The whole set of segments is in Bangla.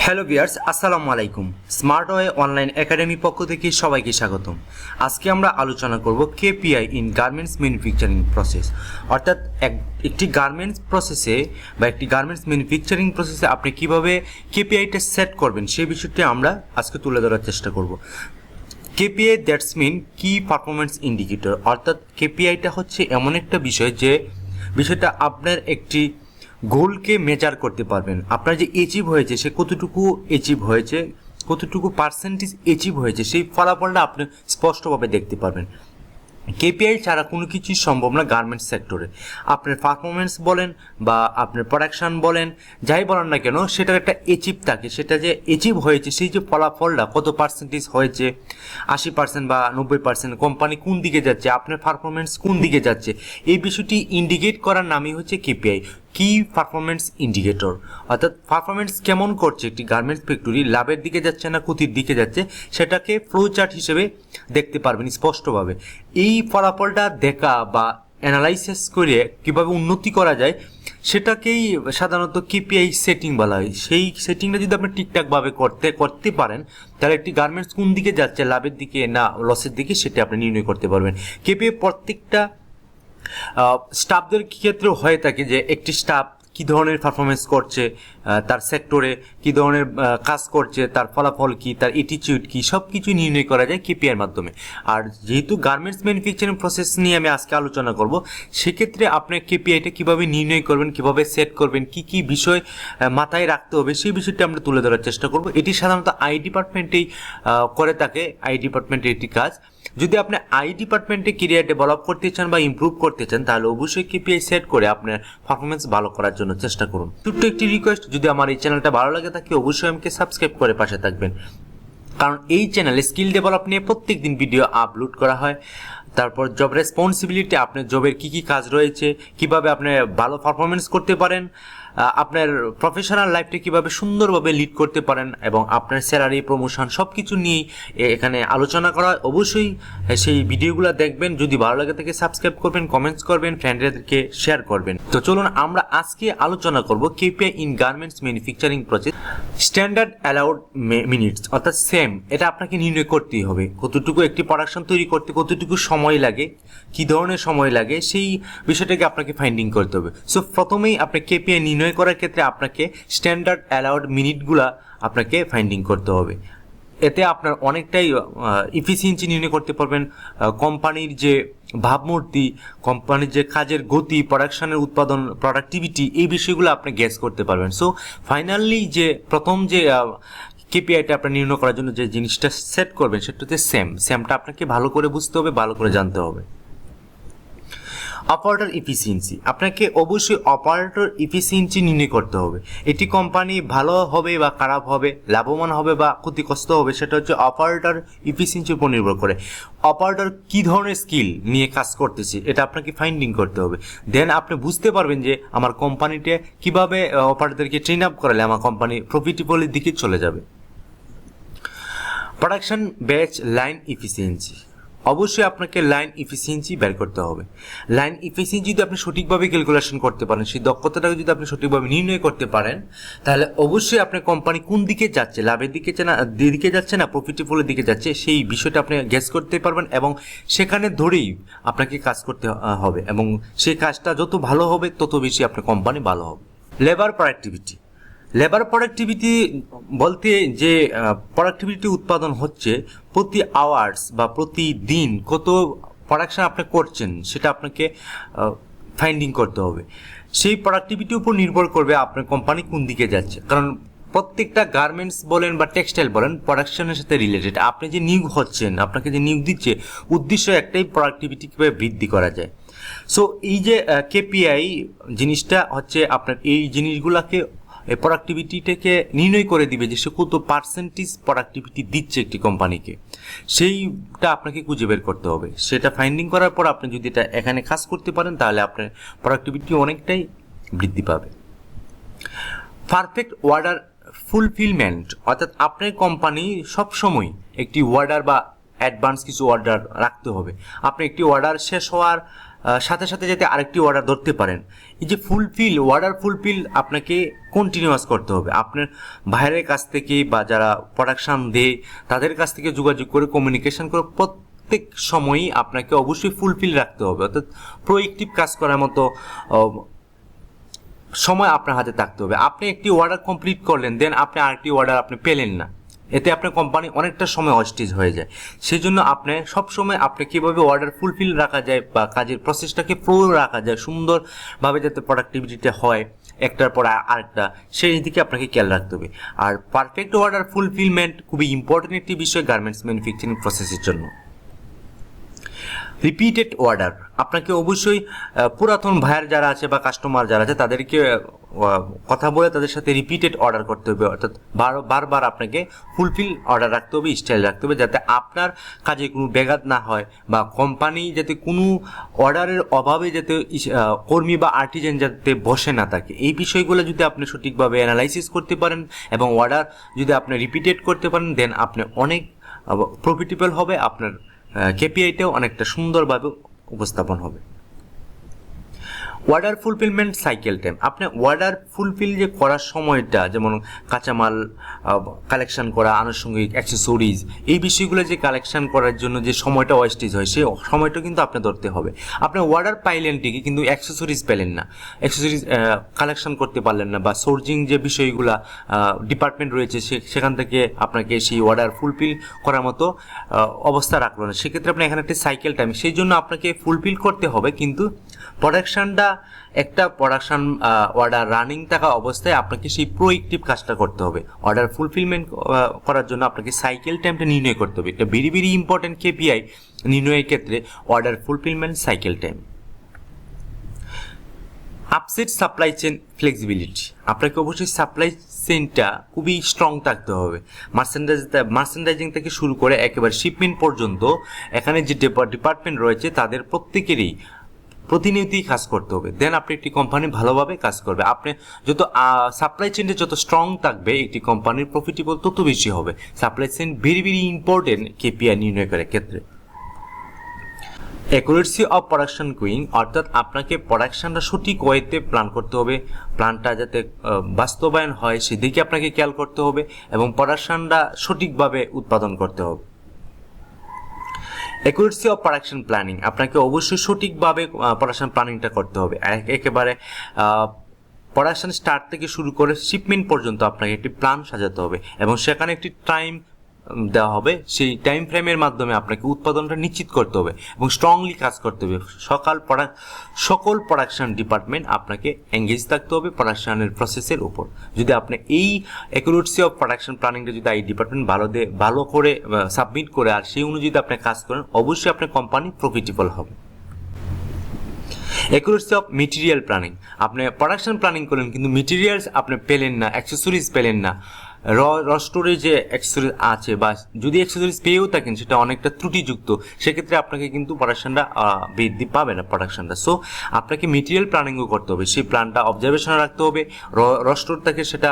হ্যালো ভিউয়ার্স, আসসালামু আলাইকুম। স্মার্ট ওয়ে অনলাইন একাডেমি পক্ষ থেকে সবাইকে স্বাগতম। আজকে আমরা আলোচনা করব KPI in garments manufacturing process, অর্থাৎ একটি গার্মেন্টস প্রসেসে বা একটি গার্মেন্টস ম্যানুফ্যাকচারিং প্রসেসে আপনি কিভাবে কেপিআইটা সেট করবেন সেই বিষয়টি আমরা আজকে তুলে ধরার চেষ্টা করব। কেপিআই দ্যাটস মিন কি পারফরমেন্স ইন্ডিকেটর, অর্থাৎ কেপিআইটা হচ্ছে এমন একটা বিষয় যে বিষয়টা আপনার একটি গোলকে মেজার করতে পারবেন। আপনার যে অ্যাচিভ হয়েছে সে কতটুকু অ্যাচিভ হয়েছে, কতটুকু পার্সেন্টেজ অ্যাচিভ হয়েছে সেই ফলাফলটা আপনি স্পষ্টভাবে দেখতে পারবেন। কেপিআই ছাড়া কোনো কিছুই সম্ভব না গার্মেন্টস সেক্টরে। আপনার পারফরমেন্স বলেন বা আপনার প্রোডাকশান বলেন, যাই বলেন না কেন, সেটার একটা অ্যাচিভ থাকে। সেটা যে অ্যাচিভ হয়েছে সেই যে ফলাফলটা কত পার্সেন্টেজ হয়েছে, 80% বা 90%, কোম্পানি কোন দিকে যাচ্ছে, আপনার পারফরমেন্স কোন দিকে যাচ্ছে, এই বিষয়টি ইন্ডিকেট করার নামই হচ্ছে কেপিআই, কি পারফরমেন্স ইন্ডিকেটর। অর্থাৎ পারফরমেন্স কেমন করছে একটি গার্মেন্টস ফ্যাক্টরি, লাভের দিকে যাচ্ছে না ক্ষতির দিকে যাচ্ছে, সেটাকে ফ্লো চার্ট হিসেবে দেখতে পারবেন স্পষ্টভাবে। এই ফলাফলটা দেখা বা অ্যানালাইসিস করে কীভাবে উন্নতি করা যায় সেটাকেই সাধারণত কেপিআই সেটিং বলা হয়। সেই সেটিংটা যদি আপনি ঠিকঠাকভাবে করতে পারেন তাহলে একটি গার্মেন্টস কোন দিকে যাচ্ছে, লাভের দিকে না লসের দিকে, সেটা আপনি নির্ণয় করতে পারবেন। কেপিআই প্রত্যেকটা স্টাফদের ক্ষেত্রেও হয়ে থাকে যে একটি স্টাফ কী ধরনের পারফরমেন্স করছে, তার সেক্টরে কী ধরনের কাজ করছে, তার ফলাফল কী, তার অ্যাটিটিউড কী, সব কিছু নির্ণয় করা যায় কেপিআইয়ের মাধ্যমে। আর যেহেতু গার্মেন্টস ম্যানুফ্যাকচারিং প্রসেস নিয়ে আমি আজকে আলোচনা করব, সেক্ষেত্রে আপনি কেপিআইটা কীভাবে নির্ণয় করবেন, কীভাবে সেট করবেন, কী কী বিষয় মাথায় রাখতে হবে সেই বিষয়টি আমরা তুলে ধরার চেষ্টা করব। এটি সাধারণত আই ডিপার্টমেন্টেই করে থাকে, আই ডিপার্টমেন্টের একটি কাজ। যদি আপনি আই ডিপার্টমেন্টে ক্যারিয়ার ডেভেলপ করতে চান বা ইমপ্রুভ করতে চান তাহলে অবশ্যই কেপিআই সেট করে আপনার পারফরমেন্স ভালো করার জন্য চেষ্টা করুন। ছোট্ট একটি রিকোয়েস্ট, যদি আমার এই চ্যানেলটা ভালো লাগে থাকে অবশ্যই আমাকে সাবস্ক্রাইব করে পাশে থাকবেন, কারণ এই চ্যানেলে স্কিল ডেভেলপ নিয়ে প্রত্যেক দিন ভিডিও আপলোড করা হয়। তারপর জব রেসপন্সিবিলিটি, আপনার জবের কী কী কাজ রয়েছে, কিভাবে আপনি ভালো পারফরমেন্স করতে পারেন, আপনার প্রফেশনাল লাইফটা কীভাবে সুন্দরভাবে লিড করতে পারেন, এবং আপনার স্যালারি, প্রমোশন সব কিছু নিয়েই এখানে আলোচনা করা। অবশ্যই সেই ভিডিওগুলো দেখবেন। যদি ভালো লাগে থাকে সাবস্ক্রাইব করবেন, কমেন্টস করবেন, ফ্রেন্ডদেরকে শেয়ার করবেন। তো চলুন আমরা আজকে আলোচনা করব KPI in garments manufacturing process. Standard allowed minutes, অর্থাৎ সেম, এটা আপনাকে নির্ণয় করতেই হবে। কতটুকু একটি প্রোডাকশন তৈরি করতে কতটুকু সময় লাগে, কী ধরনের সময় লাগে, সেই বিষয়টাকে আপনাকে ফাইন্ডিং করতে হবে। সো প্রথমেই আপনি কেপিআই নির্ণয় করার ক্ষেত্রে আপনাকে স্ট্যান্ডার্ড অ্যালাউড মিনিটগুলা আপনাকে ফাইন্ডিং করতে হবে। এতে আপনার অনেকটাই ইফিসিয়েন্সি নির্ণয় করতে পারবেন। কোম্পানির যে ভাবমূর্তি, কোম্পানির যে কাজের গতি, প্রোডাকশনের উৎপাদন, প্রোডাক্টিভিটি, এই বিষয়গুলো আপনি গ্যাস করতে পারবেন। সো ফাইনালি যে প্রথম যে কেপিআইটা আপনার নির্ণয় করার জন্য যে জিনিসটা সেট করবেন সেটা হচ্ছে সেমটা আপনাকে ভালো করে বুঝতে হবে, ভালো করে জানতে হবে। অপারেটর ইফিসিয়েন্সি, আপনাকে অবশ্যই অপারেটর ইফিসিয়েন্সি নির্ণয় করতে হবে। এটি কোম্পানি ভালো হবে বা খারাপ হবে, লাভবান হবে বা ক্ষতিগ্রস্ত হবে, সেটা হচ্ছে অপারেটর ইফিসিয়েন্সির উপর নির্ভর করে। অপারেটর কী ধরনের স্কিল নিয়ে কাজ করতেছে এটা আপনাকে ফাইন্ডিং করতে হবে। দেন আপনি বুঝতে পারবেন যে আমার কোম্পানিতে কীভাবে অপারেটরকে ট্রেন আপ করালে আমার কোম্পানি প্রফিটেবলের দিকে চলে যাবে। প্রোডাকশন ব্যাচ লাইন ইফিসিয়েন্সি, অবশ্যই আপনাকে লাইন ইফিসিয়েন্সি বের করতে হবে। লাইন ইফিসিয়েন্সি যদি আপনি সঠিকভাবে ক্যালকুলেশন করতে পারেন, সেই দক্ষতাটাকে যদি আপনি সঠিকভাবে নির্ণয় করতে পারেন, তাহলে অবশ্যই আপনার কোম্পানি কোন দিকে যাচ্ছে, লাভের দিকে যাচ্ছে না প্রফিটেবলের দিকে যাচ্ছে, সেই বিষয়টা আপনি গেস করতে পারবেন এবং সেখানে ধরেই আপনাকে কাজ করতে হবে, এবং সেই কাজটা যত ভালো হবে তত বেশি আপনার কোম্পানি ভালো হবে। লেবার প্রোডাক্টিভিটি বলতে যে প্রোডাক্টিভিটি উৎপাদন হচ্ছে প্রতি আওয়ার্স বা প্রতিদিন কত প্রোডাকশন আপনি করছেন সেটা আপনাকে ফাইন্ডিং করতে হবে। সেই প্রোডাক্টিভিটির উপর নির্ভর করবে আপনার কোম্পানি কোন দিকে যাচ্ছে, কারণ প্রত্যেকটা গার্মেন্টস বলেন বা টেক্সটাইল বলেন প্রোডাকশনের সাথে রিলেটেড। আপনি যে নিয়োগ হচ্ছেন, আপনাকে যে নিয়োগ দিচ্ছে, উদ্দেশ্য একটাই, প্রোডাক্টিভিটি কীভাবে বৃদ্ধি করা যায়। সো এই যে কেপিআই জিনিসটা হচ্ছে আপনার এই জিনিসগুলোকে, এই প্রোডাক্টিভিটিটাকে নির্ণয় করে দিবে যে সে কত পার্সেন্টেজ প্রোডাক্টিভিটি দিচ্ছে একটি কোম্পানিকে, সেইটা আপনাকে খুঁজে বের করতে হবে। সেটা ফাইন্ডিং করার পর আপনি যদি এটা এখানে কাজ করতে পারেন তাহলে আপনার প্রোডাক্টিভিটি অনেকটাই বৃদ্ধি পাবে। পারফেক্ট অর্ডার ফুলফিলমেন্ট, অর্থাৎ আপনার কোম্পানি সবসময় একটি অর্ডার বা অ্যাডভান্স কিছু অর্ডার রাখতে হবে। আপনি একটি অর্ডার শেষ হওয়ার সাথে সাথে যাতে আরেকটি অর্ডার ধরতে পারেন। এই যে অর্ডার ফুলফিল আপনাকে কন্টিনিউয়াস করতে হবে। আপনার বাইরের কাছ থেকে বা যারা প্রোডাকশান দেয় তাদের কাছ থেকে যোগাযোগ করে কমিউনিকেশন করে প্রত্যেক সময়ই আপনাকে অবশ্যই ফুলফিল রাখতে হবে, অর্থাৎ প্রোঅ্যাক্টিভ কাজ করার মতো সময় আপনার হাতে থাকতে হবে। আপনি একটি অর্ডার কমপ্লিট করলেন, দেন আপনি আরেকটি অর্ডার আপনি পেলেন না, এতে আপনার কোম্পানি অনেকটা সময় অস্টিজ হয়ে যায়। সেই জন্য আপনি সবসময় আপনি কীভাবে অর্ডার ফুলফিল রাখা যায় বা কাজের প্রসেসটাকে ফ্লো রাখা যায় সুন্দরভাবে, যাতে প্রোডাক্টিভিটিটা হয় একটার পর আরেকটা, সেই দিকে আপনাকে খেয়াল রাখতে হবে। আর পারফেক্ট অর্ডার ফুলফিলমেন্ট খুবই ইম্পর্টেন্ট একটি বিষয় গার্মেন্টস ম্যানুফ্যাকচারিং প্রসেসের জন্য। রিপিটেড অর্ডার, আপনাকে অবশ্যই পুরাতন ভাইয়ার যারা আছে বা কাস্টমার যারা আছে তাদেরকে কথা বলে তাদের সাথে রিপিটেড অর্ডার করতে হবে, অর্থাৎ বারবার আপনাকে ফুলফিল অর্ডার রাখতে হবে, স্টাইল রাখতে হবে, যাতে আপনার কাজে কোনো ব্যাঘাত না হয় বা কোম্পানি যাতে কোনো অর্ডারের অভাবে যাতে কর্মী বা আর্টিজেন যাতে বসে না থাকে। এই বিষয়গুলো যদি আপনি সঠিকভাবে অ্যানালাইসিস করতে পারেন এবং অর্ডার যদি আপনি রিপিটেড করতে পারেন, দেন আপনি অনেক প্রফিটেবল হবে, আপনার কেপিআইটাও অনেকটা সুন্দরভাবে উপস্থাপন হবে। অর্ডার ফুলফিলমেন্ট সাইকেল টাইম, আপনি অর্ডার ফুলফিল যে করার সময়টা, যেমন কাঁচামাল কালেকশন করা, আনুষঙ্গিক অ্যাক্সেসরিজ, এই বিষয়গুলো যে কালেকশন করার জন্য যে সময়টা ওয়েস্টেজ হয়, সেই সময়টা কিন্তু আপনি ধরতে হবে। আপনি অর্ডার পাইলেন ঠিকই, কিন্তু অ্যাক্সেসরিজ পেলেন না, অ্যাক্সেসরিজ কালেকশন করতে পারলেন না, বা সোর্সিং যে বিষয়গুলো ডিপার্টমেন্ট রয়েছে সেখান থেকে আপনাকে সেই অর্ডার ফুলফিল করার মতো অবস্থা রাখলো না, সেক্ষেত্রে আপনি এখানে একটি সাইকেল টাইম, সেই জন্য আপনাকে ফুলফিল করতে হবে, কিন্তু প্রোডাকশানটা একটা প্রোডাকশান অর্ডার রানিং থাকা অবস্থায় আপনাকে সেই প্রোঅ্যাক্টিভ কাজটা করতে হবে। অর্ডার ফুলফিলমেন্ট করার জন্য আপনাকে সাইকেল টাইমটা নির্ণয় করতে হবে। এটা ভেরি ইম্পর্টেন্ট কেপিআই নির্ণয়ের ক্ষেত্রে, order fulfilment cycle time. Upset supply chain flexibility, আপনাকে অবশ্যই সাপ্লাই চেইনটা খুবই স্ট্রং থাকতে হবে। মার্চেন্ডাইজিং থেকে শুরু করে একেবারে শিপমেন্ট পর্যন্ত এখানে যে ডিপার্টমেন্ট রয়েছে তাদের প্রত্যেকেরই প্রতিনিয়তই কাজ করতে হবে, দেন আপনি একটি কোম্পানি ভালোভাবে কাজ করবে। আপনি যত সাপ্লাই চেইনটা যত স্ট্রং থাকবে, একটি কোম্পানির প্রফিটেবল তত বেশি হবে। Supply chain very important KPI নির্ণয় করার ক্ষেত্রে। অ্যাকুরেসি অফ প্রোডাকশন কুইং, অর্থাৎ আপনাকে প্রোডাকশনটা সঠিক ওয়েতে প্ল্যান করতে হবে, প্ল্যানটা যাতে বাস্তবায়ন হয় সেদিকে আপনাকে খেয়াল করতে হবে এবং প্রোডাকশনটা সঠিকভাবে উৎপাদন করতে হবে। অ্যাকুরেসি অফ প্রোডাকশন প্ল্যানিং, আপনাকে অবশ্যই সঠিকভাবে প্রোডাকশন প্ল্যানিংটা করতে হবে। একেবারে প্রোডাকশন স্টার্ট থেকে শুরু করে শিপমেন্ট পর্যন্ত আপনাকে একটি প্ল্যান সাজাতে হবে এবং সেখানে একটি টাইম দেওয়া হবে, সেই টাইম ফ্রেমের মাধ্যমে আপনাকে উৎপাদনটা নিশ্চিত করতে হবে এবং স্ট্রংলি কাজ করতে হবে। সকল প্রোডাকশন ডিপার্টমেন্ট আপনাকে এঙ্গেজ থাকতে হবে প্রোডাকশনের প্রসেসের উপর। যদি আপনি এই অ্যাকুরেসি অফ প্রোডাকশন প্ল্যানিংটা যদি এই ডিপার্টমেন্ট ভালো করে সাবমিট করে আর সেই অনুযায়ী আপনি কাজ করেন, অবশ্যই আপনার কোম্পানি প্রফিটেবল হবে। অ্যাকুরেসি অফ মেটেরিয়াল প্ল্যানিং, আপনি প্রোডাকশন প্ল্যানিং করলেন কিন্তু মেটেরিয়ালস আপনি পেলেন না, অ্যাক্সেসরিজ পেলেন না, রস্টোরে যে অ্যাক্সেসরিজ আছে বা যদি অ্যাক্সেসরিজ পেয়েও থাকেন সেটা অনেকটা ত্রুটিযুক্ত, সেক্ষেত্রে আপনাকে কিন্তু প্রোডাকশনটা বৃদ্ধি পাবে না প্রোডাকশনটা। সো আপনাকে মেটেরিয়াল প্ল্যানিংও করতে হবে, সেই প্ল্যানটা অবজারভেশনে রাখতে হবে। রস্টোর থেকে সেটা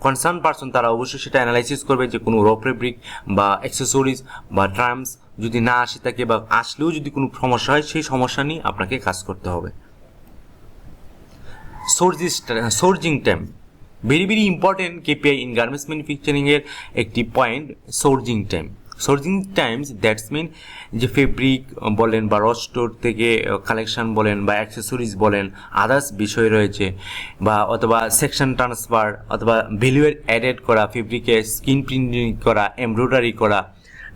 কনসার্ন পারসন তারা অবশ্যই সেটা অ্যানালাইসিস করবে যে কোনো র ফেব্রিক বা অ্যাক্সেসরিজ বা ট্রামস যদি না আসে থাকে বা আসলেও যদি কোনো সমস্যা হয়, সেই সমস্যা নিয়ে আপনাকে কাজ করতে হবে। Sourcing time very important KPI in garments ম্যানুফ্যাকচারিংয়ের একটি point, sourcing time. Sourcing times that's mean যে ফেব্রিক বলেন বা রস্টোর থেকে কালেকশন বলেন বা অ্যাক্সেসরিজ বলেন, আদার্স বিষয় রয়েছে বা অথবা সেকশন ট্রান্সফার অথবা ভ্যালুয়ের অ্যাডেড করা, ফেব্রিকে স্ক্রিন প্রিন্টিং করা, এমব্রয়ডারি করা,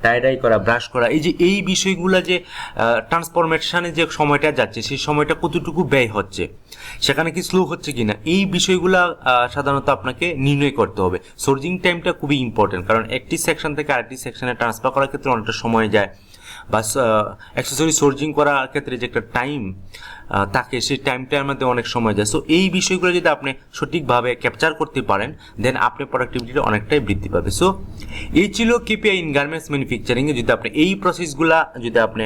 টাইডাই করা, ব্রাশ করা, এই বিষয়গুলো যে ট্রান্সফরমেশনে যে সময়টা যাচ্ছে সেই সময়টা কতটুকু ব্যয় হচ্ছে, সেখানে কি স্লো হচ্ছে কিনা, এই বিষয়গুলো সাধারণত আপনাকে নির্ণয় করতে হবে। সোর্সিং টাইমটা খুবই ইম্পর্টেন্ট, কারণ একটি সেকশন থেকে আরেকটি সেকশনে ট্রান্সফার করার ক্ষেত্রে অনেকটা সময় যায় বা অ্যাক্সেসরি সোর্সিং করার ক্ষেত্রে যে একটা টাইম থাকে সেই টাইমটার মধ্যে অনেক সময় যায়। সো এই বিষয়গুলো যদি আপনি সঠিকভাবে ক্যাপচার করতে পারেন, দেন আপনার প্রোডাক্টিভিটিটা অনেকটাই বৃদ্ধি পাবে। সো এই ছিল কেপিআই ইন গার্মেন্টস ম্যানুফ্যাকচারিংয়ে। যদি আপনি এই প্রসেসগুলা যদি আপনি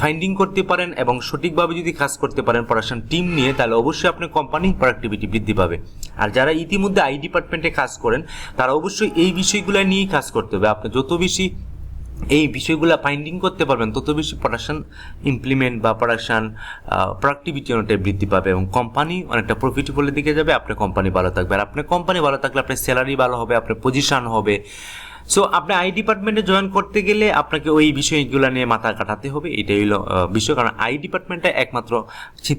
ফাইন্ডিং করতে পারেন এবং সঠিকভাবে যদি কাজ করতে পারেন প্রোডাকশন টিম নিয়ে, তাহলে অবশ্যই আপনার কোম্পানির প্রোডাক্টিভিটি বৃদ্ধি পাবে। আর যারা ইতিমধ্যে আই ডিপার্টমেন্টে কাজ করেন তারা অবশ্যই এই বিষয়গুলো নিয়েই কাজ করতে হবে। আপনি যত বেশি এই বিষয়গুলো ফাইন্ডিং করতে পারবেন, তত বেশি প্রোডাকশন ইমপ্লিমেন্ট বা প্রোডাক্টিভিটি অনেকটা বৃদ্ধি পাবে এবং কোম্পানি অনেকটা প্রফিটেবলের দিকে যাবে। আপনার কোম্পানি ভালো থাকবে, আর আপনার কোম্পানি ভালো থাকলে আপনার স্যালারি ভালো হবে, আপনার পজিশন হবে। সো আপনি আই ডিপার্টমেন্টে জয়েন করতে গেলে আপনাকে ওই বিষয়গুলো নিয়ে মাথা কাটাতে হবে, এটাই হলো বিষয়। কারণ আই ডিপার্টমেন্টটা একমাত্র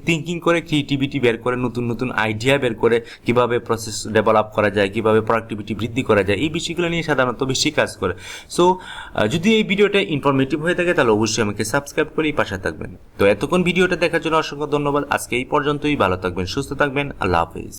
থিঙ্কিং করে, ক্রিয়েটিভিটি বের করে, নতুন নতুন আইডিয়া বের করে, কিভাবে প্রসেস ডেভেলপ করা যায়, কিভাবে প্রোডাক্টিভিটি বৃদ্ধি করা যায়, এই বিষয়গুলো নিয়ে সাধারণত বেশি কাজ করে। সো যদি এই ভিডিওটা ইনফরমেটিভ হয়ে থাকে তাহলে অবশ্যই আমাকে সাবস্ক্রাইব করে পাশে থাকবেন। তো এতক্ষণ ভিডিওটা দেখার জন্য অসংখ্য ধন্যবাদ। আজকে এই পর্যন্তই। ভালো থাকবেন, সুস্থ থাকবেন। আল্লাহ হাফেজ।